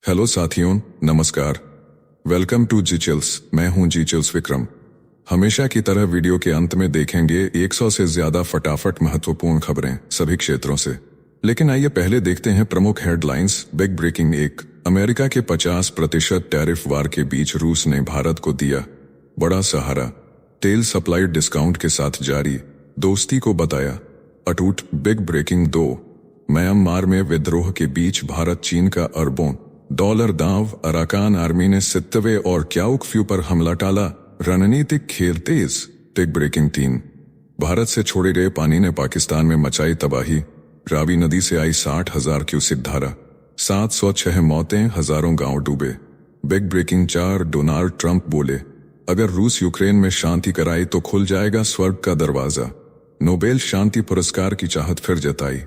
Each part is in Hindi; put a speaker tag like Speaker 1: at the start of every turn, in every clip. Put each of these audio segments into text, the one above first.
Speaker 1: हेलो साथियों, नमस्कार। Welcome to G chills. मैं हूं जी चिल्स विक्रम। हमेशा की तरह वीडियो के अंत में देखेंगे 100 से ज्यादा फटाफट महत्वपूर्ण खबरें सभी क्षेत्रों से। लेकिन आइए पहले देखते हैं प्रमुख हेडलाइंस। बिग ब्रेकिंग 1, अमेरिका के 50% टैरिफ वार के बीच रूस ने भारत को दिया बड़ा सहारा। तेल सप्लाई डिस्काउंट के साथ जारी, दोस्ती को बताया अटूट। बिग ब्रेकिंग 2, म्यांमार में विद्रोह के बीच भारत चीन का अरबों डॉलर दांव। अराकान आर्मी ने 70वें और क्याउक फ्यू पर हमला टाला, रणनीतिक खेल तेज। बिग ब्रेकिंग 3, भारत से छोड़े गए पानी ने पाकिस्तान में मचाई तबाही। रावी नदी से आई 60,000 क्यूसेक धारा, 706 मौतें, हजारों गांव डूबे। बिग ब्रेकिंग 4, डोनाल्ड ट्रंप बोले अगर रूस यूक्रेन में शांति कराई तो खुल जाएगा स्वर्ग का दरवाजा। नोबेल शांति पुरस्कार की चाहत फिर जताई।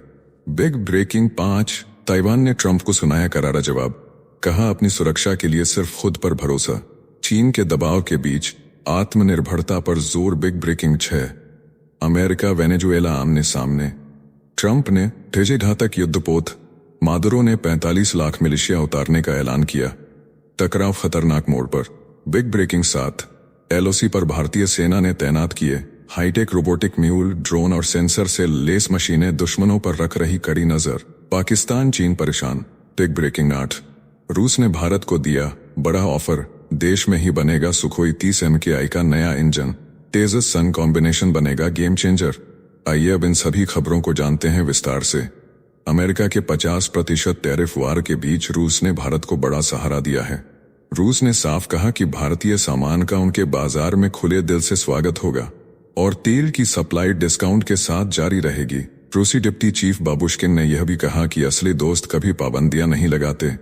Speaker 1: बिग ब्रेकिंग 5, ताइवान ने ट्रंप को सुनाया करारा जवाब, कहा अपनी सुरक्षा के लिए सिर्फ खुद पर भरोसा। चीन के दबाव के बीच आत्मनिर्भरता पर जोर। बिग ब्रेकिंग 6, अमेरिका वेनेजुएला आमने सामने, ट्रंप ने भेजे घातक युद्धपोत। मादुरो ने 45 लाख मिलिशिया उतारने का ऐलान किया, टकराव खतरनाक मोड़ पर। बिग ब्रेकिंग 7, एलओसी पर भारतीय सेना ने तैनात किए हाईटेक रोबोटिक म्यूल, ड्रोन और सेंसर से लेस मशीनें, दुश्मनों पर रख रही कड़ी नजर। पाकिस्तान चीन परेशान। बिग ब्रेकिंग 8, रूस ने भारत को दिया बड़ा ऑफर, देश में ही बनेगा सुखोई 30 MKI का नया इंजन। तेजस सन कॉम्बिनेशन बनेगा गेम चेंजर। आइए अब इन सभी खबरों को जानते हैं विस्तार से। अमेरिका के 50% टैरिफ वार के बीच रूस ने भारत को बड़ा सहारा दिया है। रूस ने साफ कहा कि भारतीय सामान का उनके बाजार में खुले दिल से स्वागत होगा और तेल की सप्लाई डिस्काउंट के साथ जारी रहेगी। रूसी डिप्टी चीफ बाबुश्किन ने यह भी कहा कि असली दोस्त कभी पाबंदियां नहीं लगाते।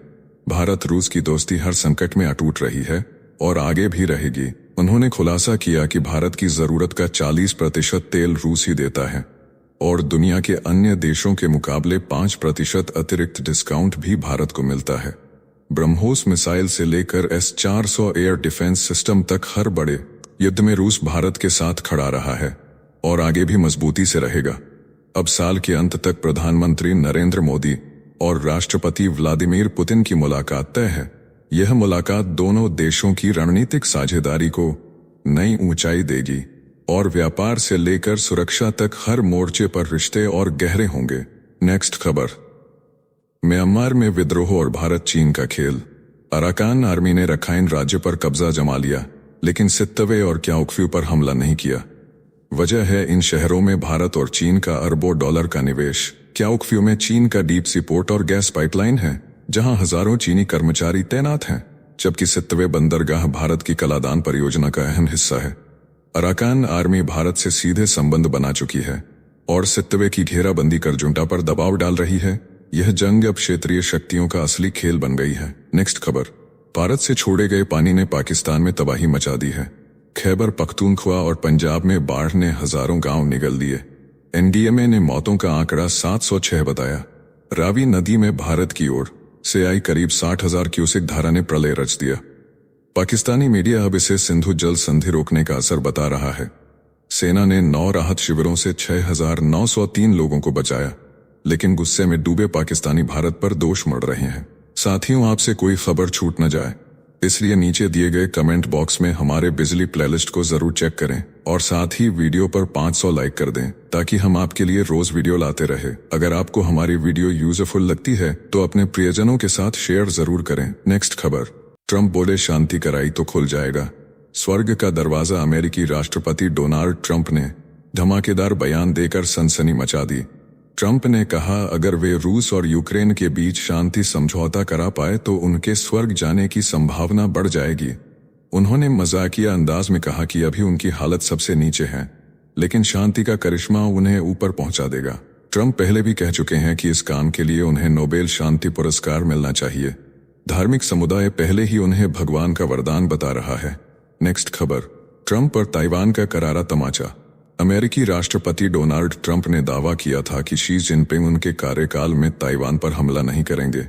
Speaker 1: भारत रूस की दोस्ती हर संकट में अटूट रही है और आगे भी रहेगी। उन्होंने खुलासा किया कि भारत की जरूरत का 40% तेल रूस ही देता है और दुनिया के अन्य देशों के मुकाबले 5% अतिरिक्त डिस्काउंट भी भारत को मिलता है। ब्रह्मोस मिसाइल से लेकर S-400 एयर डिफेंस सिस्टम तक हर बड़े युद्ध में रूस भारत के साथ खड़ा रहा है और आगे भी मजबूती से रहेगा। अब साल के अंत तक प्रधानमंत्री नरेंद्र मोदी और राष्ट्रपति व्लादिमीर पुतिन की मुलाकात तय है। यह मुलाकात दोनों देशों की रणनीतिक साझेदारी को नई ऊंचाई देगी और व्यापार से लेकर सुरक्षा तक हर मोर्चे पर रिश्ते और गहरे होंगे। नेक्स्ट खबर, म्यांमार में विद्रोह और भारत चीन का खेल। अराकान आर्मी ने रखाइन राज्य पर कब्जा जमा लिया, लेकिन 70वें और क्याउक फ्यू पर हमला नहीं किया। वजह है इन शहरों में भारत और चीन का अरबों डॉलर का निवेश। क्याउक फ्यू में चीन का डीप सी पोर्ट और गैस पाइपलाइन है, जहां हजारों चीनी कर्मचारी तैनात हैं, जबकि 70वें बंदरगाह भारत की कलादान परियोजना का अहम हिस्सा है। अराकान आर्मी भारत से सीधे संबंध बना चुकी है और 70वें की घेराबंदी कर जुंटा पर दबाव डाल रही है। यह जंग अब क्षेत्रीय शक्तियों का असली खेल बन गई है। नेक्स्ट खबर, भारत से छोड़े गए पानी ने पाकिस्तान में तबाही मचा दी है। खैबर पख्तूनख्वा और पंजाब में बाढ़ ने हजारों गांव निगल दिए। एनडीएमए ने मौतों का आंकड़ा 706 बताया। रावी नदी में भारत की ओर से आई करीब 60,000 क्यूसेक धारा ने प्रलय रच दिया। पाकिस्तानी मीडिया अब इसे सिंधु जल संधि रोकने का असर बता रहा है। सेना ने 9 राहत शिविरों से 6,903 लोगों को बचाया, लेकिन गुस्से में डूबे पाकिस्तानी भारत पर दोष मढ़ रहे हैं। साथियों, आपसे कोई खबर छूट न जाए, इसलिए नीचे दिए गए कमेंट बॉक्स में हमारे बिजली प्लेलिस्ट को जरूर चेक करें और साथ ही वीडियो पर 500 लाइक कर दें, ताकि हम आपके लिए रोज वीडियो लाते रहे। अगर आपको हमारी वीडियो यूजफुल लगती है तो अपने प्रियजनों के साथ शेयर जरूर करें। नेक्स्ट खबर, ट्रंप बोले शांति कराई तो खुल जाएगा स्वर्ग का दरवाजा। अमेरिकी राष्ट्रपति डोनाल्ड ट्रंप ने धमाकेदार बयान देकर सनसनी मचा दी। ट्रंप ने कहा अगर वे रूस और यूक्रेन के बीच शांति समझौता करा पाए तो उनके स्वर्ग जाने की संभावना बढ़ जाएगी। उन्होंने मजाकिया अंदाज में कहा कि अभी उनकी हालत सबसे नीचे है, लेकिन शांति का करिश्मा उन्हें ऊपर पहुंचा देगा। ट्रंप पहले भी कह चुके हैं कि इस काम के लिए उन्हें नोबेल शांति पुरस्कार मिलना चाहिए। धार्मिक समुदाय पहले ही उन्हें भगवान का वरदान बता रहा है। नेक्स्ट खबर, ट्रंप पर ताइवान का करारा तमाचा। अमेरिकी राष्ट्रपति डोनाल्ड ट्रंप ने दावा किया था कि शी जिनपिंग उनके कार्यकाल में ताइवान पर हमला नहीं करेंगे,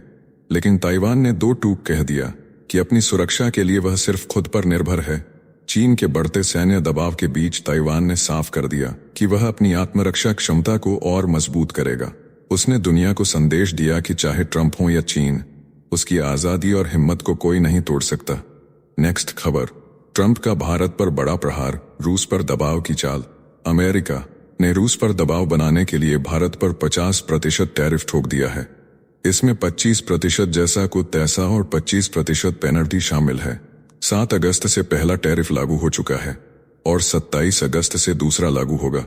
Speaker 1: लेकिन ताइवान ने दो टूक कह दिया कि अपनी सुरक्षा के लिए वह सिर्फ खुद पर निर्भर है। चीन के बढ़ते सैन्य दबाव के बीच ताइवान ने साफ कर दिया कि वह अपनी आत्मरक्षा क्षमता को और मजबूत करेगा। उसने दुनिया को संदेश दिया कि चाहे ट्रंप हो या चीन, उसकी आजादी और हिम्मत को कोई नहीं तोड़ सकता। नेक्स्ट खबर, ट्रंप का भारत पर बड़ा प्रहार, रूस पर दबाव की चाल। अमेरिका ने रूस पर दबाव बनाने के लिए भारत पर 50% टैरिफ ठोक दिया है। इसमें 25% जैसा को तैसा और 25% पेनल्टी शामिल है। 7 अगस्त से पहला टैरिफ लागू हो चुका है और 27 अगस्त से दूसरा लागू होगा।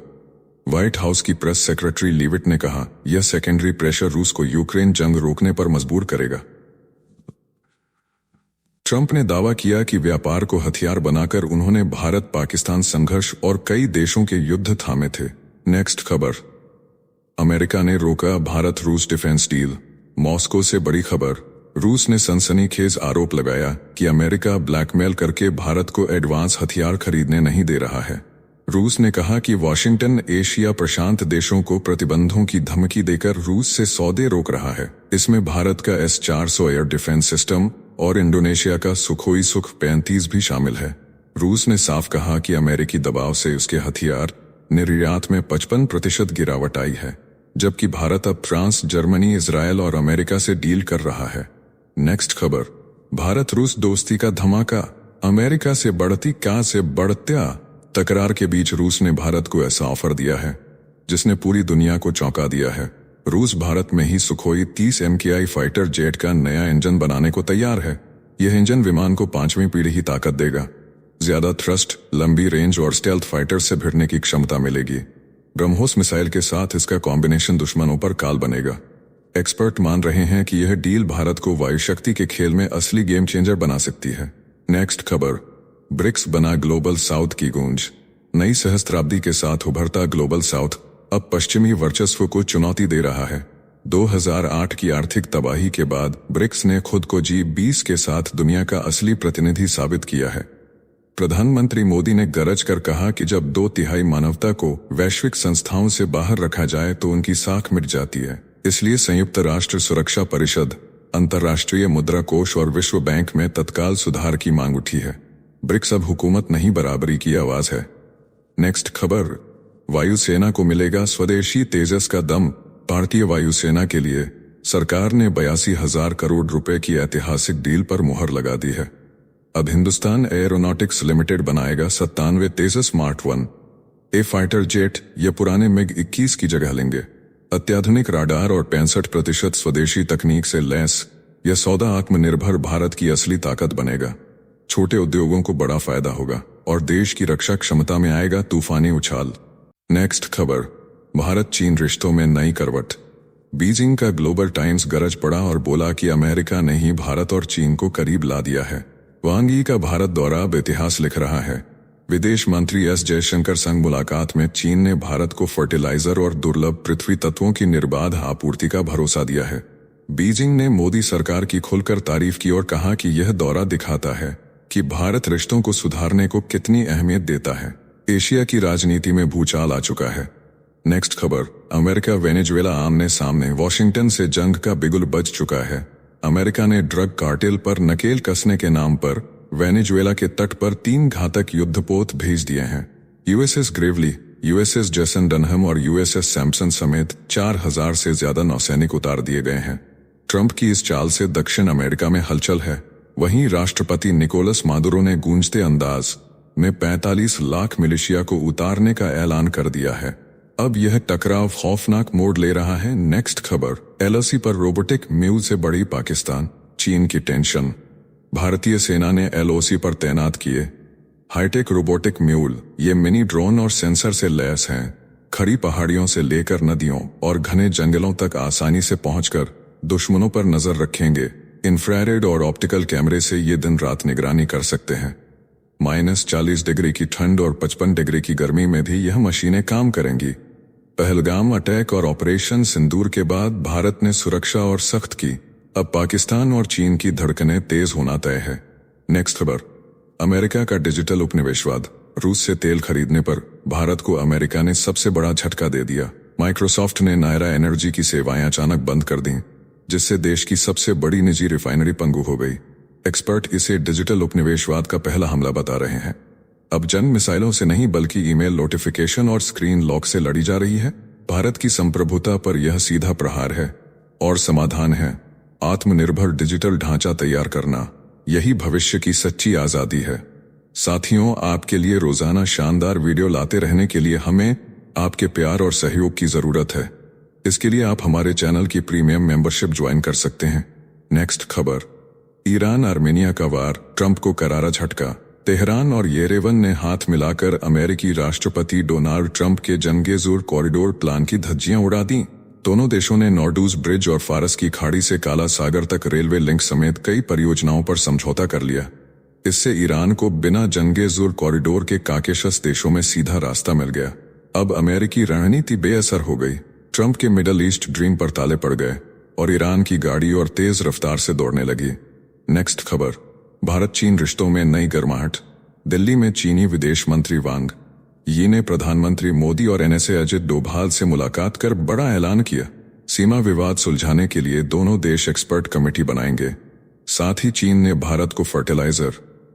Speaker 1: व्हाइट हाउस की प्रेस सेक्रेटरी लीविट ने कहा, यह सेकेंडरी प्रेशर रूस को यूक्रेन जंग रोकने पर मजबूर करेगा। ट्रंप ने दावा किया कि व्यापार को हथियार बनाकर उन्होंने भारत पाकिस्तान संघर्ष और कई देशों के युद्ध थामे थे। नेक्स्ट खबर, अमेरिका ने रोका भारत रूस डिफेंस डील। मॉस्को से बड़ी खबर, रूस ने सनसनीखेज आरोप लगाया कि अमेरिका ब्लैकमेल करके भारत को एडवांस हथियार खरीदने नहीं दे रहा है। रूस ने कहा कि वॉशिंगटन एशिया प्रशांत देशों को प्रतिबंधों की धमकी देकर रूस से सौदे रोक रहा है। इसमें भारत का S-400 एयर डिफेंस सिस्टम और इंडोनेशिया का सुखोई Su-35 भी शामिल है। रूस ने साफ कहा कि अमेरिकी दबाव से उसके हथियार निर्यात में 55% गिरावट आई है, जबकि भारत अब फ्रांस, जर्मनी, इजरायल और अमेरिका से डील कर रहा है। नेक्स्ट खबर, भारत रूस दोस्ती का धमाका। अमेरिका से बढ़त्या तकरार के बीच रूस ने भारत को ऐसा ऑफर दिया है जिसने पूरी दुनिया को चौंका दिया है। रूस भारत में ही सुखोई 30 MKI फाइटर जेट का नया इंजन बनाने को तैयार है। यह इंजन विमान को 5वीं पीढ़ी ही ताकत देगा। ज्यादा थ्रस्ट, लंबी रेंज और स्टेल्थ फाइटर से भिड़ने की क्षमता मिलेगी। ब्रह्मोस मिसाइल के साथ इसका कॉम्बिनेशन दुश्मनों पर काल बनेगा। एक्सपर्ट मान रहे हैं कि यह डील भारत को वायुशक्ति के खेल में असली गेम चेंजर बना सकती है। नेक्स्ट खबर, ब्रिक्स बना ग्लोबल साउथ की गूंज। नई सहस्त्राब्दी के साथ उभरता ग्लोबल साउथ अब पश्चिमी वर्चस्व को चुनौती दे रहा है। 2008 की आर्थिक तबाही के बाद ब्रिक्स ने खुद को G20 के साथ दुनिया का असली प्रतिनिधि साबित किया है। प्रधानमंत्री मोदी ने गरज कर कहा कि जब 2/3 मानवता को वैश्विक संस्थाओं से बाहर रखा जाए तो उनकी साख मिट जाती है। इसलिए संयुक्त राष्ट्र सुरक्षा परिषद, अंतर्राष्ट्रीय मुद्रा कोष और विश्व बैंक में तत्काल सुधार की मांग उठी है। ब्रिक्स अब हुकूमत नहीं बराबरी की आवाज है। नेक्स्ट खबर, वायुसेना को मिलेगा स्वदेशी तेजस का दम। भारतीय वायुसेना के लिए सरकार ने 82,000 करोड़ रुपए की ऐतिहासिक डील पर मुहर लगा दी है। अब हिंदुस्तान एरोनॉटिक्स लिमिटेड बनाएगा 97 तेजस मार्क 1 फाइटर जेट। ये पुराने MiG-21 की जगह लेंगे। अत्याधुनिक राडार और 65% स्वदेशी तकनीक से लैस यह सौदा आत्मनिर्भर भारत की असली ताकत बनेगा। छोटे उद्योगों को बड़ा फायदा होगा और देश की रक्षा क्षमता में आएगा तूफानी उछाल। नेक्स्ट खबर, भारत चीन रिश्तों में नई करवट। बीजिंग का ग्लोबल टाइम्स गरज पड़ा और बोला कि अमेरिका ने ही भारत और चीन को करीब ला दिया है। वांग यी का भारत दौरा अब इतिहास लिख रहा है। विदेश मंत्री S जयशंकर संग मुलाकात में चीन ने भारत को फर्टिलाइजर और दुर्लभ पृथ्वी तत्वों की निर्बाध आपूर्ति का भरोसा दिया है। बीजिंग ने मोदी सरकार की खुलकर तारीफ की और कहा कि यह दौरा दिखाता है कि भारत रिश्तों को सुधारने को कितनी अहमियत देता है। एशिया की राजनीति में भूचाल आ चुका है। नेक्स्ट खबर, अमेरिका वेनेजुएला आमने सामने। वॉशिंगटन से जंग का बिगुल बज चुका है। अमेरिका ने ड्रग कार्टेल पर नकेल कसने के नाम पर वेनेजुएला के तट पर 3 घातक युद्धपोत भेज दिए हैं। USS ग्रेवली, USS जेसन डनहम और USS सैमसन समेत 4000 से ज्यादा नौसैनिक उतार दिए गए हैं। ट्रंप की इस चाल से दक्षिण अमेरिका में हलचल है। वहीं राष्ट्रपति निकोलस मादुरो ने गूंजते अंदाज में 45 लाख मिलिशिया को उतारने का ऐलान कर दिया है। अब यह टकराव खौफनाक मोड़ ले रहा है। नेक्स्ट खबर, LOC पर रोबोटिक म्यूल से बढ़ी पाकिस्तान, चीन की टेंशन। भारतीय सेना ने LOC पर तैनात किए हाईटेक रोबोटिक म्यूल। ये मिनी ड्रोन और सेंसर से लैस हैं। खड़ी पहाड़ियों से लेकर नदियों और घने जंगलों तक आसानी से पहुंचकर दुश्मनों पर नजर रखेंगे। इंफ्रारेड और ऑप्टिकल कैमरे से ये दिन रात निगरानी कर सकते हैं। -40 डिग्री की ठंड और 55 डिग्री की गर्मी में भी यह मशीनें काम करेंगी। पहलगाम अटैक और ऑपरेशन सिंदूर के बाद भारत ने सुरक्षा और सख्त की। अब पाकिस्तान और चीन की धड़कनें तेज होना तय है। नेक्स्ट खबर, अमेरिका का डिजिटल उपनिवेशवाद। रूस से तेल खरीदने पर भारत को अमेरिका ने सबसे बड़ा झटका दे दिया। माइक्रोसॉफ्ट ने नायरा एनर्जी की सेवाएं अचानक बंद कर दी, जिससे देश की सबसे बड़ी निजी रिफाइनरी पंगु हो गई। एक्सपर्ट इसे डिजिटल उपनिवेशवाद का पहला हमला बता रहे हैं। अब जंग मिसाइलों से नहीं बल्कि ईमेल नोटिफिकेशन और स्क्रीन लॉक से लड़ी जा रही है। भारत की संप्रभुता पर यह सीधा प्रहार है और समाधान है। आत्मनिर्भर डिजिटल ढांचा तैयार करना, यही भविष्य की सच्ची आजादी है। साथियों, आपके लिए रोजाना शानदार वीडियो लाते रहने के लिए हमें आपके प्यार और सहयोग की जरूरत है। इसके लिए आप हमारे चैनल की प्रीमियम मेंबरशिप ज्वाइन कर सकते हैं। नेक्स्ट खबर, ईरान आर्मेनिया का वार, ट्रंप को करारा झटका। तेहरान और येरेवन ने हाथ मिलाकर अमेरिकी राष्ट्रपति डोनाल्ड ट्रंप के जंगेजुर कॉरिडोर प्लान की धज्जियां उड़ा दी। दोनों देशों ने नॉर्डूज ब्रिज और फारस की खाड़ी से काला सागर तक रेलवे लिंक समेत कई परियोजनाओं पर समझौता कर लिया। इससे ईरान को बिना जंगेजुर कॉरिडोर के काकेशस देशों में सीधा रास्ता मिल गया। अब अमेरिकी रणनीति बेअसर हो गई। ट्रंप के मिडल ईस्ट ड्रीम पर ताले पड़ गए और ईरान की गाड़ी और तेज रफ्तार से दौड़ने लगी। नेक्स्ट खबर, भारत चीन रिश्तों में नई गर्माहट। दिल्ली में चीनी विदेश मंत्री वांग यी ने प्रधानमंत्री मोदी और एनएसए अजित डोभाल से मुलाकात कर बड़ा ऐलान किया। सीमा विवाद सुलझाने के लिए दोनों देश एक्सपर्ट कमेटी बनाएंगे। साथ ही चीन ने भारत को फर्टिलाइजर,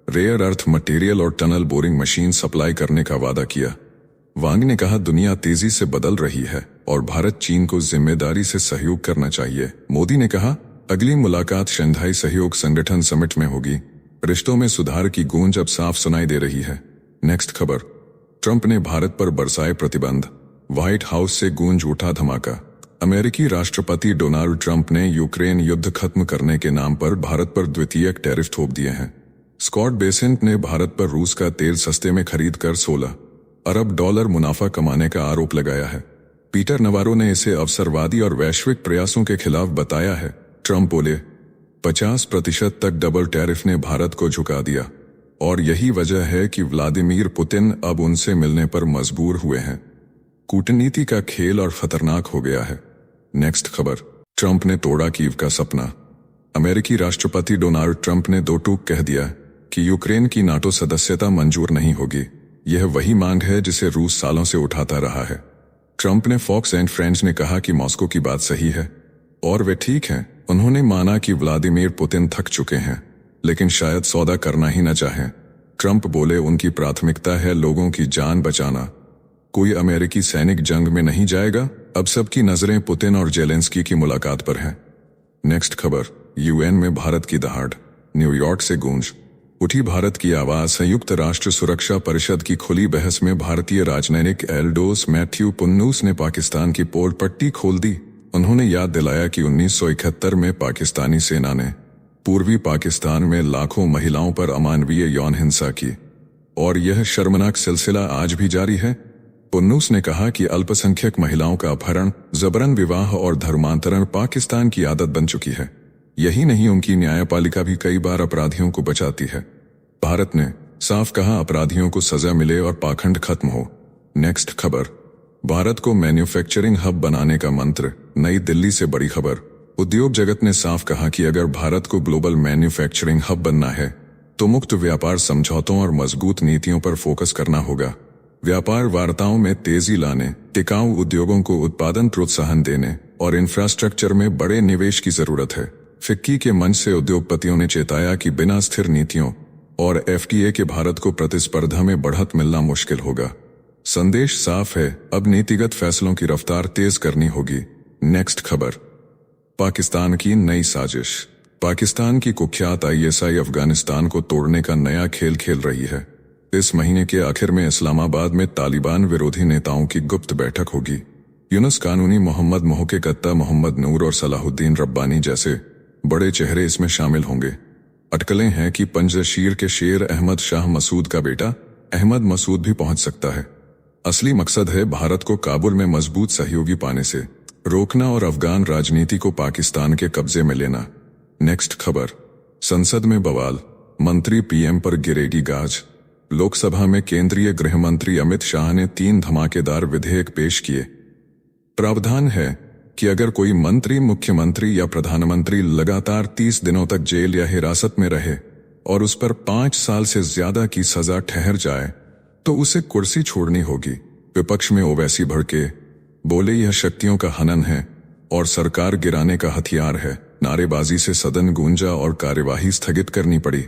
Speaker 1: रेयर अर्थ मटेरियल और टनल बोरिंग मशीन सप्लाई करने का वादा किया। वांग ने कहा, दुनिया तेजी से बदल रही है और भारत चीन को जिम्मेदारी से सहयोग करना चाहिए। मोदी ने कहा, अगली मुलाकात शंघाई सहयोग संगठन समिट में होगी। रिश्तों में सुधार की गूंज अब साफ सुनाई दे रही है। नेक्स्ट खबर, ट्रंप ने भारत पर बरसाए प्रतिबंध, व्हाइट हाउस से गूंज उठा धमाका। अमेरिकी राष्ट्रपति डोनाल्ड ट्रंप ने यूक्रेन युद्ध खत्म करने के नाम पर भारत पर द्वितीयक टैरिफ थोप दिए हैं। स्कॉट बेसेंट ने भारत पर रूस का तेल सस्ते में खरीद कर $16 अरब मुनाफा कमाने का आरोप लगाया है। पीटर नवारो ने इसे अवसरवादी और वैश्विक प्रयासों के खिलाफ बताया है। ट्रंप बोले, 50% तक डबल टैरिफ ने भारत को झुका दिया और यही वजह है कि व्लादिमीर पुतिन अब उनसे मिलने पर मजबूर हुए हैं। कूटनीति का खेल और खतरनाक हो गया है। नेक्स्ट खबर, ट्रंप ने तोड़ा कीव का सपना। अमेरिकी राष्ट्रपति डोनाल्ड ट्रंप ने दो टूक कह दिया कि यूक्रेन की नाटो सदस्यता मंजूर नहीं होगी। यह वही मांग है जिसे रूस सालों से उठाता रहा है। ट्रंप ने फॉक्स एंड फ्रेंड्स ने कहा कि मॉस्को की बात सही है और वे ठीक हैं। उन्होंने माना कि व्लादिमीर पुतिन थक चुके हैं, लेकिन शायद सौदा करना ही न चाहें। ट्रंप बोले, उनकी प्राथमिकता है लोगों की जान बचाना। कोई अमेरिकी सैनिक जंग में नहीं जाएगा। अब सबकी नजरें पुतिन और जेलेंस्की की मुलाकात पर हैं। नेक्स्ट खबर, यूएन में भारत की दहाड़, न्यूयॉर्क से गूंज उठी भारत की आवाज। संयुक्त राष्ट्र सुरक्षा परिषद की खुली बहस में भारतीय राजनयिक एल्डोस मैथ्यू पुन्नूस ने पाकिस्तान की पोल पट्टी खोल दी। उन्होंने याद दिलाया कि 1971 में पाकिस्तानी सेना ने पूर्वी पाकिस्तान में लाखों महिलाओं पर अमानवीय यौन हिंसा की और यह शर्मनाक सिलसिला आज भी जारी है। पुन्नूस ने कहा कि अल्पसंख्यक महिलाओं का अपहरण, जबरन विवाह और धर्मांतरण पाकिस्तान की आदत बन चुकी है। यही नहीं, उनकी न्यायपालिका भी कई बार अपराधियों को बचाती है। भारत ने साफ कहा, अपराधियों को सजा मिले और पाखंड खत्म हो। नेक्स्ट खबर, भारत को मैन्युफैक्चरिंग हब बनाने का मंत्र, नई दिल्ली से बड़ी खबर। उद्योग जगत ने साफ कहा कि अगर भारत को ग्लोबल मैन्युफैक्चरिंग हब बनना है तो मुक्त व्यापार समझौतों और मजबूत नीतियों पर फोकस करना होगा। व्यापार वार्ताओं में तेजी लाने, टिकाऊ उद्योगों को उत्पादन प्रोत्साहन देने और इंफ्रास्ट्रक्चर में बड़े निवेश की जरूरत है। फिक्की के मंच से उद्योगपतियों ने चेताया कि बिना स्थिर नीतियों और एफटीए के भारत को प्रतिस्पर्धा में बढ़त मिलना मुश्किल होगा। संदेश साफ है, अब नीतिगत फैसलों की रफ्तार तेज करनी होगी। नेक्स्ट खबर, पाकिस्तान की नई साजिश। पाकिस्तान की कुख्यात आईएसआई अफगानिस्तान को तोड़ने का नया खेल खेल रही है। इस महीने के आखिर में इस्लामाबाद में तालिबान विरोधी नेताओं की गुप्त बैठक होगी। यूनुस कानूनी, मोहम्मद मोहके गत्ता, मोहम्मद नूर और सलाहुद्दीन रब्बानी जैसे बड़े चेहरे इसमें शामिल होंगे। अटकलें हैं कि पंजशीर के शेर अहमद शाह मसूद का बेटा अहमद मसूद भी पहुंच सकता है। असली मकसद है भारत को काबुल में मजबूत सहयोगी पाने से रोकना और अफगान राजनीति को पाकिस्तान के कब्जे में लेना। नेक्स्ट खबर, संसद में बवाल, मंत्री पीएम पर गिरेगी गाज। लोकसभा में केंद्रीय गृह मंत्री अमित शाह ने 3 धमाकेदार विधेयक पेश किए। प्रावधान है कि अगर कोई मंत्री, मुख्यमंत्री या प्रधानमंत्री लगातार 30 दिनों तक जेल या हिरासत में रहे और उस पर 5 साल से ज्यादा की सजा ठहर जाए तो उसे कुर्सी छोड़नी होगी। विपक्ष में ओवैसी भड़के, बोले यह शक्तियों का हनन है और सरकार गिराने का हथियार है। नारेबाजी से सदन गूंजा और कार्यवाही स्थगित करनी पड़ी।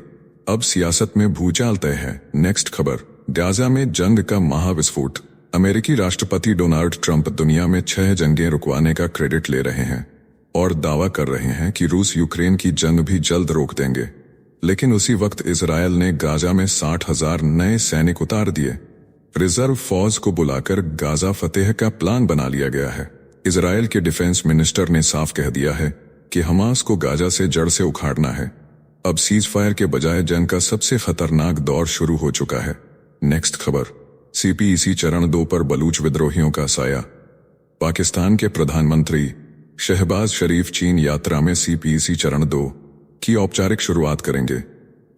Speaker 1: अब सियासत में भूचाल तय है। नेक्स्ट खबर, गाजा में जंग का महाविस्फोट। अमेरिकी राष्ट्रपति डोनाल्ड ट्रंप दुनिया में 6 जंगें रुकवाने का क्रेडिट ले रहे हैं और दावा कर रहे हैं कि रूस यूक्रेन की जंग भी जल्द रोक देंगे। लेकिन उसी वक्त इजरायल ने गाजा में 60,000 नए सैनिक उतार दिए। रिजर्व फौज को बुलाकर गाजा फतेह का प्लान बना लिया गया है। इजरायल के डिफेंस मिनिस्टर ने साफ कह दिया है कि हमास को गाजा से जड़ से उखाड़ना है। अब सीज फायर के बजाय जंग का सबसे खतरनाक दौर शुरू हो चुका है। नेक्स्ट खबर, CPEC चरण 2 पर बलूच विद्रोहियों का साया। पाकिस्तान के प्रधानमंत्री शहबाज शरीफ चीन यात्रा में CPEC चरण 2 की औपचारिक शुरुआत करेंगे।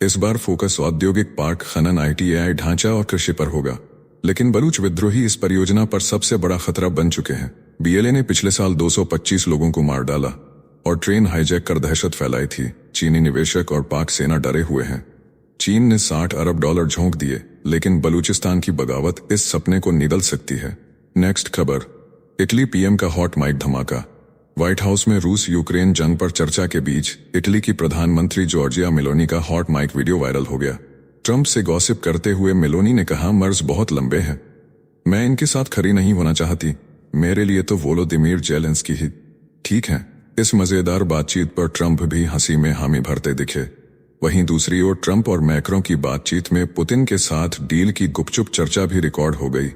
Speaker 1: इस बार फोकस औद्योगिक पार्क, खनन, ITI ढांचा और कृषि पर होगा। लेकिन बलूच विद्रोही इस परियोजना पर सबसे बड़ा खतरा बन चुके हैं। BLA ने पिछले साल 225 लोगों को मार डाला और ट्रेन हाईजैक कर दहशत फैलाई थी। चीनी निवेशक और पाक सेना डरे हुए हैं। चीन ने $60 अरब झोंक दिए, लेकिन बलूचिस्तान की बगावत इस सपने को निगल सकती है। नेक्स्ट खबर, इटली PM का हॉट माइक धमाका। व्हाइट हाउस में रूस यूक्रेन जंग पर चर्चा के बीच इटली की प्रधानमंत्री जॉर्जिया मेलोनी का हॉट माइक वीडियो वायरल हो गया। ट्रंप से गॉसिप करते हुए मेलोनी ने कहा, मर्ज बहुत लंबे हैं, मैं इनके साथ खड़ी नहीं होना चाहती, मेरे लिए तो वोलोदिमीर जेलेंस्की ही ठीक है। इस मजेदार बातचीत पर ट्रंप भी हंसी में हामी भरते दिखे। वहीं दूसरी ओर ट्रंप और मैक्रों की बातचीत में पुतिन के साथ डील की गुपचुप चर्चा भी रिकॉर्ड हो गई।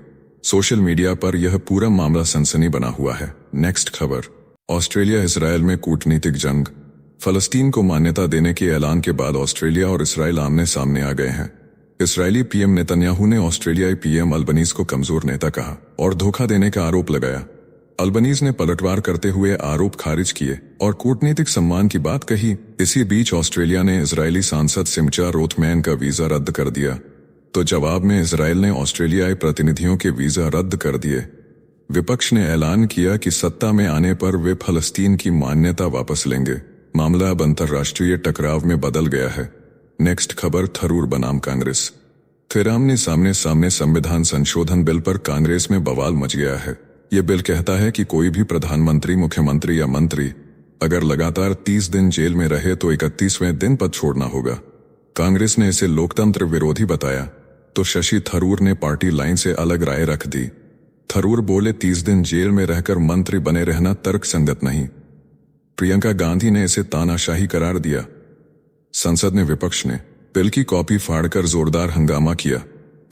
Speaker 1: सोशल मीडिया पर यह पूरा मामला सनसनी बना हुआ है। नेक्स्ट खबर, ऑस्ट्रेलिया इजरायल में कूटनीतिक जंग। फलस्तीन को मान्यता देने के ऐलान के बाद ऑस्ट्रेलिया और इजरायल आमने सामने आ गए हैं। इसराइली PM नेतन्याहू ने ऑस्ट्रेलियाई PM अल्बनीज को कमजोर नेता कहा और धोखा देने का आरोप लगाया। अल्बनीज ने पलटवार करते हुए आरोप खारिज किए और कूटनीतिक सम्मान की बात कही। इसी बीच ऑस्ट्रेलिया ने इजरायली सांसद सिमचा रोथमैन का वीजा रद्द कर दिया, तो जवाब में इजरायल ने ऑस्ट्रेलियाई प्रतिनिधियों के वीजा रद्द कर दिए। विपक्ष ने ऐलान किया कि सत्ता में आने पर वे फलस्तीन की मान्यता वापस लेंगे। मामला अब अंतर्राष्ट्रीय टकराव में बदल गया है। नेक्स्ट खबर, थरूर बनाम कांग्रेस। फिर आमने सामने संविधान संशोधन बिल पर कांग्रेस में बवाल मच गया है। यह बिल कहता है कि कोई भी प्रधानमंत्री, मुख्यमंत्री या मंत्री अगर लगातार 30 दिन जेल में रहे तो 31वें दिन पद छोड़ना होगा। कांग्रेस ने इसे लोकतंत्र विरोधी बताया तो शशि थरूर ने पार्टी लाइन से अलग राय रख दी। थरूर बोले, 30 दिन जेल में रहकर मंत्री बने रहना तर्कसंगत नहीं। प्रियंका गांधी ने इसे तानाशाही करार दिया। संसद ने विपक्ष ने बिल की कॉपी फाड़कर जोरदार हंगामा किया।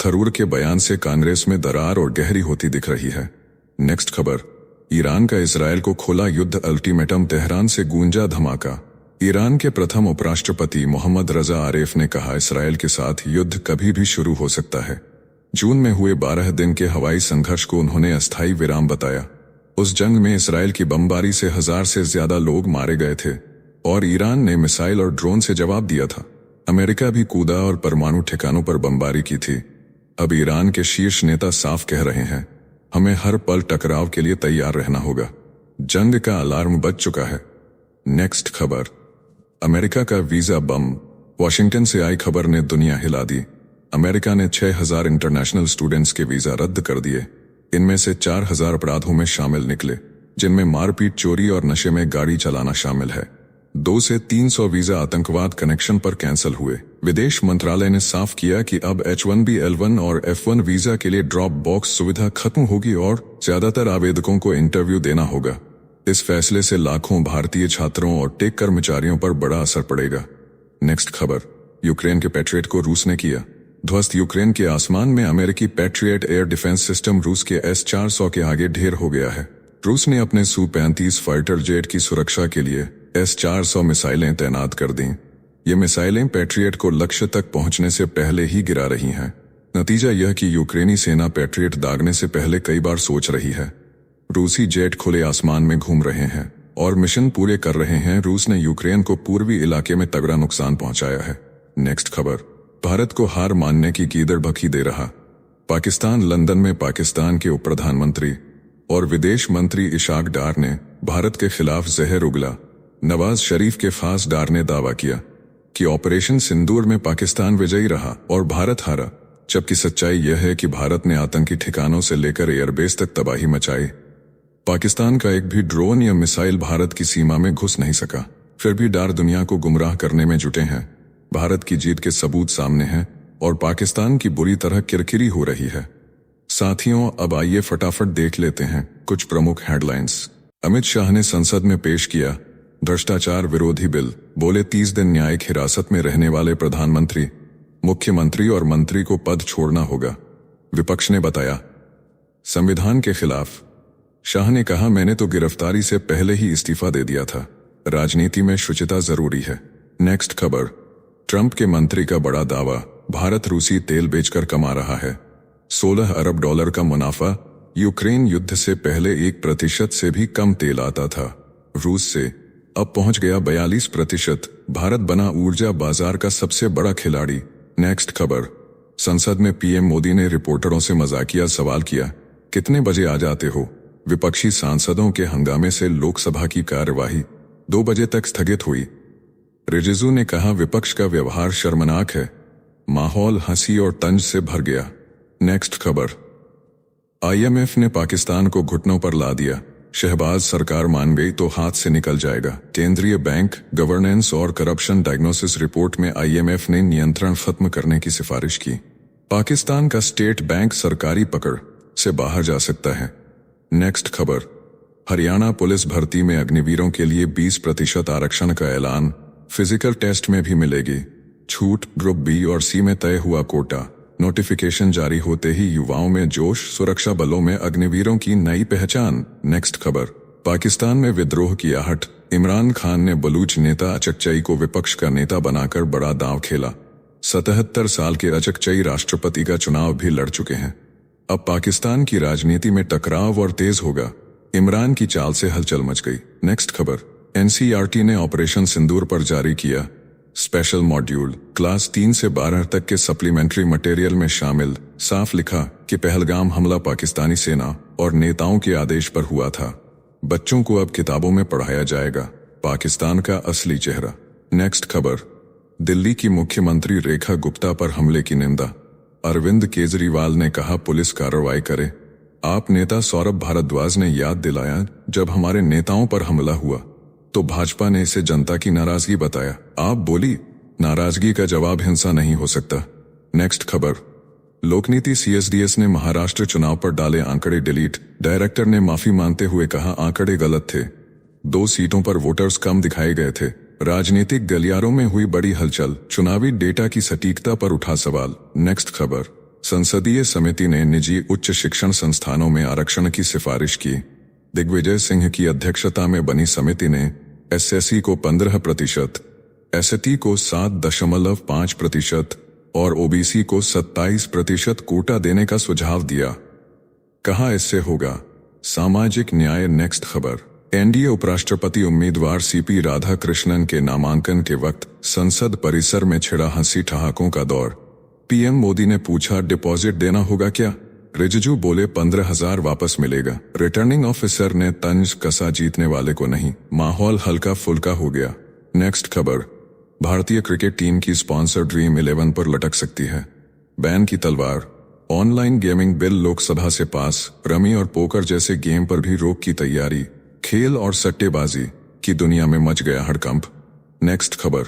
Speaker 1: थरूर के बयान से कांग्रेस में दरार और गहरी होती दिख रही है। नेक्स्ट खबर, ईरान का इजरायल को खोला युद्ध अल्टीमेटम, तेहरान से गूंजा धमाका। ईरान के प्रथम उपराष्ट्रपति मोहम्मद रजा आरिफ ने कहा, इसराइल के साथ युद्ध कभी भी शुरू हो सकता है। जून में हुए 12 दिन के हवाई संघर्ष को उन्होंने अस्थायी विराम बताया। उस जंग में इसराइल की बमबारी से 1000 से ज्यादा लोग मारे गए थे और ईरान ने मिसाइल और ड्रोन से जवाब दिया था। अमेरिका भी कूदा और परमाणु ठिकानों पर बमबारी की थी। अब ईरान के शीर्ष नेता साफ कह रहे हैं, हमें हर पल टकराव के लिए तैयार रहना होगा। जंग का अलार्म बज चुका है। नेक्स्ट खबर, अमेरिका का वीजा बम। वॉशिंगटन से आई खबर ने दुनिया हिला दी। अमेरिका ने 6000 इंटरनेशनल स्टूडेंट्स के वीजा रद्द कर दिए। इनमें से 4000 अपराधों में शामिल निकले, जिनमें मारपीट, चोरी और नशे में गाड़ी चलाना शामिल है। 200 से 300 वीजा आतंकवाद कनेक्शन पर कैंसिल हुए। विदेश मंत्रालय ने साफ किया कि अब H1B, L1 और F1 वीजा के लिए ड्रॉप बॉक्स सुविधा खत्म होगी और ज्यादातर आवेदकों को इंटरव्यू देना होगा। इस फैसले से लाखों भारतीय छात्रों और टेक कर्मचारियों पर बड़ा असर पड़ेगा। नेक्स्ट खबर, यूक्रेन के पैट्रियट को रूस ने किया ध्वस्त। यूक्रेन के आसमान में अमेरिकी पैट्रियट एयर डिफेंस सिस्टम रूस के S-400 के आगे ढेर हो गया है। रूस ने अपने Su-35 फाइटर जेट की सुरक्षा के लिए S-400 मिसाइलें तैनात कर दी। ये मिसाइलें पैट्रियट को लक्ष्य तक पहुंचने से पहले ही गिरा रही हैं। नतीजा यह कि यूक्रेनी सेना पैट्रियट दागने से पहले कई बार सोच रही है। रूसी जेट खुले आसमान में घूम रहे हैं और मिशन पूरे कर रहे हैं। रूस ने यूक्रेन को पूर्वी इलाके में तगड़ा नुकसान पहुंचाया है। नेक्स्ट खबर, भारत को हार मानने की कीदड़ भकी दे रहा। पाकिस्तान, लंदन में पाकिस्तान के उप प्रधानमंत्री और विदेश मंत्री इशाक डार ने भारत के खिलाफ जहर उगला। नवाज शरीफ के खास डार ने दावा किया कि ऑपरेशन सिंदूर में पाकिस्तान विजयी रहा और भारत हारा, जबकि सच्चाई यह है कि भारत ने आतंकी ठिकानों से लेकर एयरबेस तक तबाही मचाई। पाकिस्तान का एक भी ड्रोन या मिसाइल भारत की सीमा में घुस नहीं सका। फिर भी डार दुनिया को गुमराह करने में जुटे हैं। भारत की जीत के सबूत सामने हैं और पाकिस्तान की बुरी तरह किरकिरी हो रही है। साथियों, अब आइए फटाफट देख लेते हैं कुछ प्रमुख हेडलाइंस। अमित शाह ने संसद में पेश किया भ्रष्टाचार विरोधी बिल, बोले 30 दिन न्यायिक हिरासत में रहने वाले प्रधानमंत्री, मुख्यमंत्री और मंत्री को पद छोड़ना होगा। विपक्ष ने बताया संविधान के खिलाफ। शाह ने कहा मैंने तो गिरफ्तारी से पहले ही इस्तीफा दे दिया था। राजनीति में शुचिता जरूरी है। नेक्स्ट खबर, ट्रंप के मंत्री का बड़ा दावा, भारत रूसी तेल बेचकर कमा रहा है 16 अरब डॉलर का मुनाफा। यूक्रेन युद्ध से पहले 1% से भी कम तेल आता था रूस से, अब पहुंच गया 42%। भारत बना ऊर्जा बाजार का सबसे बड़ा खिलाड़ी। नेक्स्ट खबर, संसद में पीएम मोदी ने रिपोर्टरों से मजाकिया सवाल किया, कितने बजे आ जाते हो? विपक्षी सांसदों के हंगामे से लोकसभा की कार्यवाही 2 बजे तक स्थगित हुई। रिजिजू ने कहा विपक्ष का व्यवहार शर्मनाक है। माहौल हंसी और तंज से भर गया। नेक्स्ट खबर, आईएमएफ ने पाकिस्तान को घुटनों पर ला दिया। शहबाज सरकार मान गई तो हाथ से निकल जाएगा। केंद्रीय बैंक गवर्नेंस और करप्शन डायग्नोसिस रिपोर्ट में आईएमएफ ने नियंत्रण खत्म करने की सिफारिश की। पाकिस्तान का स्टेट बैंक सरकारी पकड़ से बाहर जा सकता है। नेक्स्ट खबर, हरियाणा पुलिस भर्ती में अग्निवीरों के लिए 20% आरक्षण का ऐलान। फिजिकल टेस्ट में भी मिलेगी छूट। ग्रुप बी और सी में तय हुआ कोटा। नोटिफिकेशन जारी होते ही युवाओं में जोश, सुरक्षा बलों में अग्निवीरों की नई पहचान। नेक्स्ट खबर, पाकिस्तान में विद्रोह की आहट। इमरान खान ने बलूच नेता अचकचई को विपक्ष का नेता बनाकर बड़ा दांव खेला। 77 साल के अचकचई राष्ट्रपति का चुनाव भी लड़ चुके हैं। अब पाकिस्तान की राजनीति में टकराव और तेज होगा। इमरान की चाल से हलचल मच गई। नेक्स्ट खबर, एनसीईआरटी ने ऑपरेशन सिंदूर पर जारी किया स्पेशल मॉड्यूल। क्लास 3 से 12 तक के सप्लीमेंट्री मटेरियल में शामिल। साफ लिखा कि पहलगाम हमला पाकिस्तानी सेना और नेताओं के आदेश पर हुआ था। बच्चों को अब किताबों में पढ़ाया जाएगा पाकिस्तान का असली चेहरा। नेक्स्ट खबर, दिल्ली की मुख्यमंत्री रेखा गुप्ता पर हमले की निंदा। अरविंद केजरीवाल ने कहा पुलिस कार्रवाई करे। आप नेता सौरभ भारद्वाज ने याद दिलाया जब हमारे नेताओं पर हमला हुआ तो भाजपा ने इसे जनता की नाराजगी बताया। आप बोली नाराजगी का जवाब हिंसा नहीं हो सकता। नेक्स्ट खबर, लोकनीति सीएसडीएस ने महाराष्ट्र चुनाव पर डाले आंकड़े डिलीट। डायरेक्टर ने माफी मांगते हुए कहा आंकड़े गलत थे। 2 सीटों पर वोटर्स कम दिखाए गए थे। राजनीतिक गलियारों में हुई बड़ी हलचल। चुनावी डेटा की सटीकता पर उठा सवाल। नेक्स्ट खबर, संसदीय समिति ने निजी उच्च शिक्षण संस्थानों में आरक्षण की सिफारिश की। दिग्विजय सिंह की अध्यक्षता में बनी समिति ने एसएससी को 15%, एसटी को 7.5% और ओबीसी को 27% कोटा देने का सुझाव दिया। कहा इससे होगा सामाजिक न्याय। नेक्स्ट खबर, एनडीए उपराष्ट्रपति उम्मीदवार सीपी राधाकृष्णन के नामांकन के वक्त संसद परिसर में छिड़ा हंसी ठहाकों का दौर। पीएम मोदी ने पूछा डिपॉजिट देना होगा क्या? रिजिजू बोले 15,000 वापस मिलेगा। रिटर्निंग ऑफिसर ने तंज कसा जीतने वाले को नहीं। माहौल हल्का फुल्का हो गया। नेक्स्ट खबर, भारतीय क्रिकेट टीम की स्पॉन्सर ड्रीम 11 पर लटक सकती है। बैन की तलवार। ऑनलाइन गेमिंग बिल लोकसभा से पास। रमी और पोकर जैसे गेम पर भी रोक की तैयारी। खेल और सट्टेबाजी की दुनिया में मच गया हड़कंप। नेक्स्ट खबर,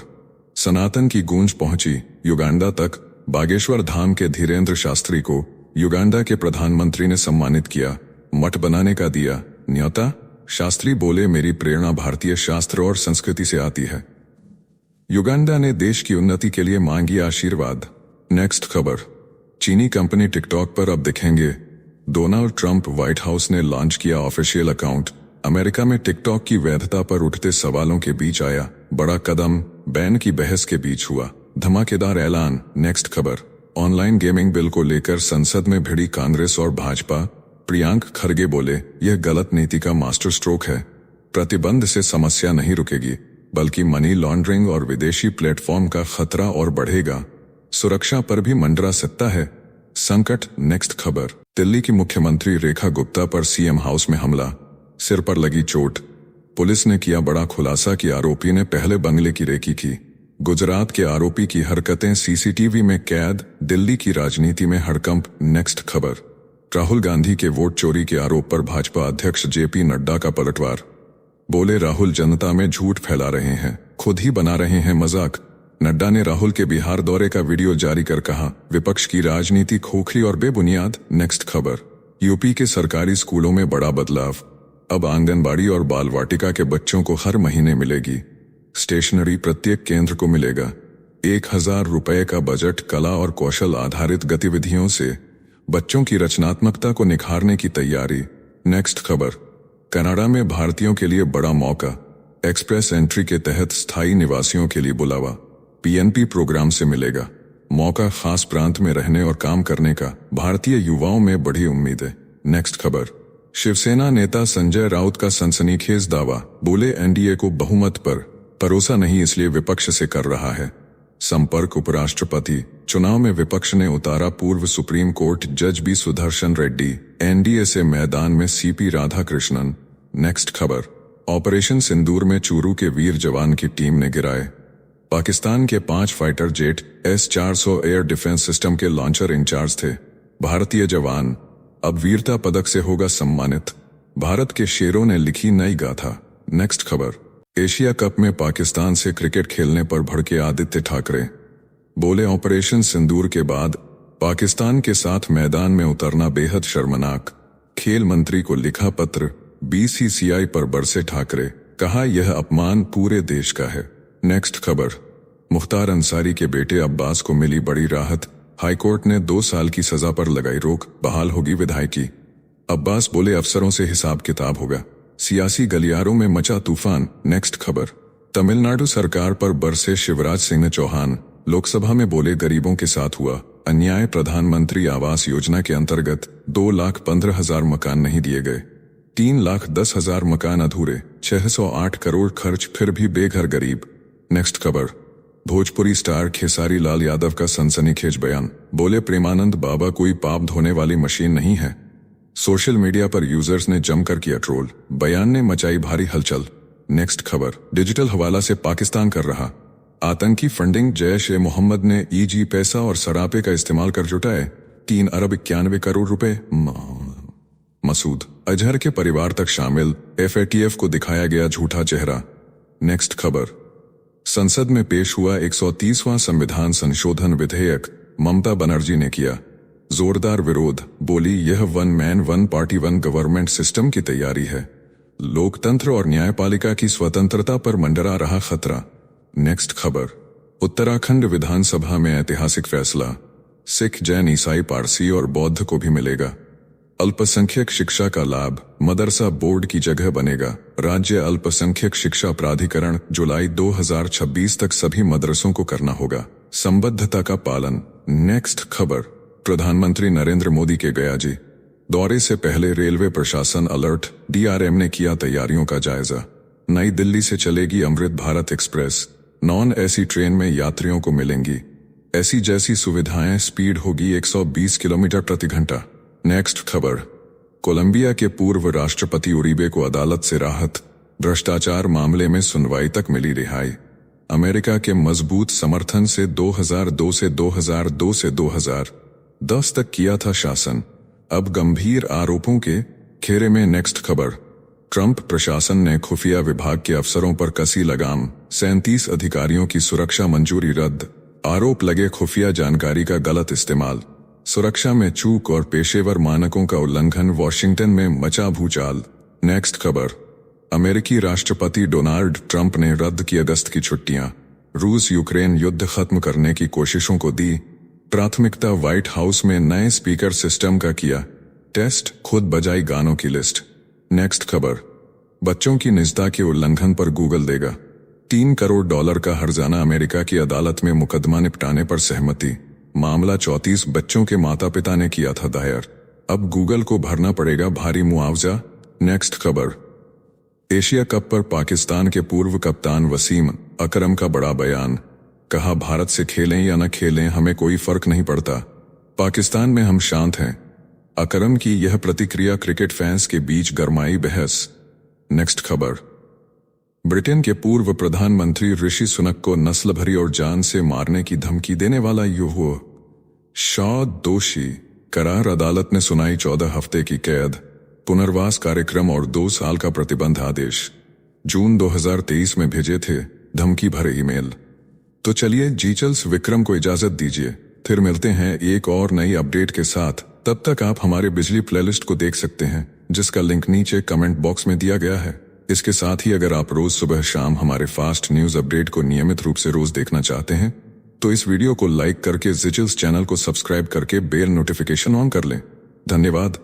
Speaker 1: सनातन की गूंज पहुंची युगांडा तक। बागेश्वर धाम के धीरेन्द्र शास्त्री को युगांडा के प्रधानमंत्री ने सम्मानित किया। मठ बनाने का दिया न्योता। शास्त्री बोले मेरी प्रेरणा भारतीय शास्त्र और संस्कृति से आती है। युगांडा ने देश की उन्नति के लिए मांगी आशीर्वाद। नेक्स्ट खबर, चीनी कंपनी टिकटॉक पर अब दिखेंगे। डोनाल्ड ट्रंप व्हाइट हाउस ने लॉन्च किया ऑफिशियल अकाउंट। अमेरिका में टिकटॉक की वैधता पर उठते सवालों के बीच आया बड़ा कदम। बैन की बहस के बीच हुआ धमाकेदार ऐलान। नेक्स्ट खबर, ऑनलाइन गेमिंग बिल को लेकर संसद में भिड़ी कांग्रेस और भाजपा। प्रियांक खरगे बोले यह गलत नीति का मास्टर स्ट्रोक है। प्रतिबंध से समस्या नहीं रुकेगी बल्कि मनी लॉन्ड्रिंग और विदेशी प्लेटफॉर्म का खतरा और बढ़ेगा। सुरक्षा पर भी मंडरा सकता है संकट। नेक्स्ट खबर, दिल्ली की मुख्यमंत्री रेखा गुप्ता पर सीएम हाउस में हमला। सिर पर लगी चोट। पुलिस ने किया बड़ा खुलासा कि आरोपी ने पहले बंगले की रेकी की। गुजरात के आरोपी की हरकतें सीसीटीवी में कैद। दिल्ली की राजनीति में हड़कंप। नेक्स्ट खबर, राहुल गांधी के वोट चोरी के आरोप पर भाजपा अध्यक्ष जेपी नड्डा का पलटवार। बोले राहुल जनता में झूठ फैला रहे हैं, खुद ही बना रहे हैं मजाक। नड्डा ने राहुल के बिहार दौरे का वीडियो जारी कर कहा विपक्ष की राजनीति खोखली और बेबुनियाद। नेक्स्ट खबर, यूपी के सरकारी स्कूलों में बड़ा बदलाव। अब आंगनबाड़ी और बाल वाटिका के बच्चों को हर महीने मिलेगी। स्टेशनरी प्रत्येक केंद्र को मिलेगा। 1000 रुपए का बजट कला और कौशल आधारित गतिविधियों से बच्चों की रचनात्मकता को निखारने की तैयारी। नेक्स्ट खबर, कनाडा में भारतीयों के लिए बड़ा मौका। एक्सप्रेस एंट्री के तहत स्थायी निवासियों के लिए बुलावा पीएनपी प्रोग्राम से मिलेगा। मौका खास प्रांत में रहने और काम करने का। भारतीय युवाओं में बड़ी उम्मीद है। नेक्स्ट खबर, शिवसेना नेता संजय राउत का सनसनीखेज दावा। बोले एनडीए को बहुमत पर भरोसा नहीं, इसलिए विपक्ष से कर रहा है संपर्क। उपराष्ट्रपति चुनाव में विपक्ष ने उतारा पूर्व सुप्रीम कोर्ट जज बी सुदर्शन रेड्डी। एनडीए से मैदान में सीपी राधाकृष्णन। नेक्स्ट खबर, ऑपरेशन सिंदूर में चूरू के वीर जवान की टीम ने गिराए पाकिस्तान के 5 fighter jet S-400 air defence system के लॉन्चर इंचार्ज थे। भारतीय जवान अब वीरता पदक से होगा सम्मानित। भारत के शेरों ने लिखी नई गाथा। नेक्स्ट खबर, एशिया कप में पाकिस्तान से क्रिकेट खेलने पर भड़के आदित्य ठाकरे। बोले ऑपरेशन सिंदूर के बाद पाकिस्तान के साथ मैदान में उतरना बेहद शर्मनाक। खेल मंत्री को लिखा पत्र, बीसीसीआई पर बरसे ठाकरे। कहा यह अपमान पूरे देश का है। नेक्स्ट खबर, मुख्तार अंसारी के बेटे अब्बास को मिली बड़ी राहत। हाईकोर्ट ने 2 साल की सजा पर लगाई रोक, बहाल होगी विधायकी। अब्बास बोले अफसरों से हिसाब किताब होगा। सियासी गलियारों में मचा तूफान। नेक्स्ट खबर, तमिलनाडु सरकार पर बरसे शिवराज सिंह चौहान। लोकसभा में बोले गरीबों के साथ हुआ अन्याय। प्रधानमंत्री आवास योजना के अंतर्गत 2,15,000 मकान नहीं दिए गए। 3,10,000 मकान अधूरे। 608 करोड़ खर्च, फिर भी बेघर गरीब। नेक्स्ट खबर, भोजपुरी स्टार खेसारी लाल यादव का सनसनीखेज बयान। बोले प्रेमानंद बाबा कोई पाप धोने वाली मशीन नहीं है। सोशल मीडिया पर यूजर्स ने जमकर किया ट्रोल। बयान ने मचाई भारी हलचल। नेक्स्ट खबर, डिजिटल हवाला से पाकिस्तान कर रहा आतंकी फंडिंग। जैश-ए-मोहम्मद ने ईजी पैसा और सरापे का इस्तेमाल कर जुटाए 3 अरब 91 करोड़ रुपए। मसूद अजहर के परिवार तक शामिल एफएटीएफ को दिखाया गया झूठा चेहरा। नेक्स्ट खबर, संसद में पेश हुआ 130वां संविधान संशोधन विधेयक। ममता बनर्जी ने किया जोरदार विरोध। बोली यह 1 मैन 1 पार्टी 1 गवर्नमेंट सिस्टम की तैयारी है। लोकतंत्र और न्यायपालिका की स्वतंत्रता पर मंडरा रहा खतरा। नेक्स्ट खबर, उत्तराखंड विधानसभा में ऐतिहासिक फैसला। सिख, जैन, ईसाई, पारसी और बौद्ध को भी मिलेगा अल्पसंख्यक शिक्षा का लाभ। मदरसा बोर्ड की जगह बनेगा। राज्य अल्पसंख्यक शिक्षा प्राधिकरण। जुलाई 2026 तक सभी मदरसों को करना होगा संबद्धता का पालन। नेक्स्ट खबर, प्रधानमंत्री नरेंद्र मोदी के गया जी दौरे से पहले रेलवे प्रशासन अलर्ट। डीआरएम ने किया तैयारियों का जायजा। नई दिल्ली से चलेगी Amrit Bharat express. Non AC train में यात्रियों को मिलेंगी एसी जैसी सुविधाएं। स्पीड होगी 120 किलोमीटर प्रति घंटा। नेक्स्ट खबर, कोलंबिया के पूर्व राष्ट्रपति उरीबे को अदालत से राहत। भ्रष्टाचार मामले में सुनवाई तक मिली रिहाई। अमेरिका के मजबूत समर्थन से 2002 से 2010 तक किया था शासन। अब गंभीर आरोपों के घेरे में। नेक्स्ट खबर, ट्रंप प्रशासन ने खुफिया विभाग के अफसरों पर कसी लगाम। 37 अधिकारियों की सुरक्षा मंजूरी रद्द। आरोप लगे खुफिया जानकारी का गलत इस्तेमाल, सुरक्षा में चूक और पेशेवर मानकों का उल्लंघन। वॉशिंगटन में मचा भूचाल। नेक्स्ट खबर, अमेरिकी राष्ट्रपति डोनाल्ड ट्रंप ने रद्द की अगस्त की छुट्टियां। रूस यूक्रेन युद्ध खत्म करने की कोशिशों को दी प्राथमिकता। व्हाइट हाउस में नए स्पीकर सिस्टम का किया टेस्ट। खुद बजाई गानों की लिस्ट। नेक्स्ट खबर, बच्चों की निजता के उल्लंघन पर गूगल देगा $3 करोड़ का हर्जाना। अमेरिका की अदालत में मुकदमा निपटाने पर सहमति। मामला 34 बच्चों के माता पिता ने किया था दायर। अब गूगल को भरना पड़ेगा भारी मुआवजा। नेक्स्ट खबर, एशिया कप पर पाकिस्तान के पूर्व कप्तान वसीम अकरम का बड़ा बयान। कहा भारत से खेलें या न खेलें हमें कोई फर्क नहीं पड़ता, पाकिस्तान में हम शांत हैं। अकरम की यह प्रतिक्रिया क्रिकेट फैंस के बीच गरमाई बहस। नेक्स्ट खबर, ब्रिटेन के पूर्व प्रधानमंत्री ऋषि सुनक को नस्ल भरी और जान से मारने की धमकी देने वाला युवा शॉ दोषी करार। अदालत ने सुनाई 14 हफ्ते की कैद, पुनर्वास कार्यक्रम और 2 साल का प्रतिबंध आदेश। जून 2023 में भेजे थे धमकी भरे ईमेल। तो चलिए जीचल्स विक्रम को इजाजत दीजिए, फिर मिलते हैं एक और नई अपडेट के साथ। तब तक आप हमारे बिजली प्लेलिस्ट को देख सकते हैं। जिसका लिंक नीचे कमेंट बॉक्स में दिया गया है। इसके साथ ही अगर आप रोज सुबह शाम हमारे फास्ट न्यूज अपडेट को नियमित रूप से रोज देखना चाहते हैं तो इस वीडियो को लाइक करके जिचल्स चैनल को सब्सक्राइब करके बेल नोटिफिकेशन ऑन कर लें। धन्यवाद।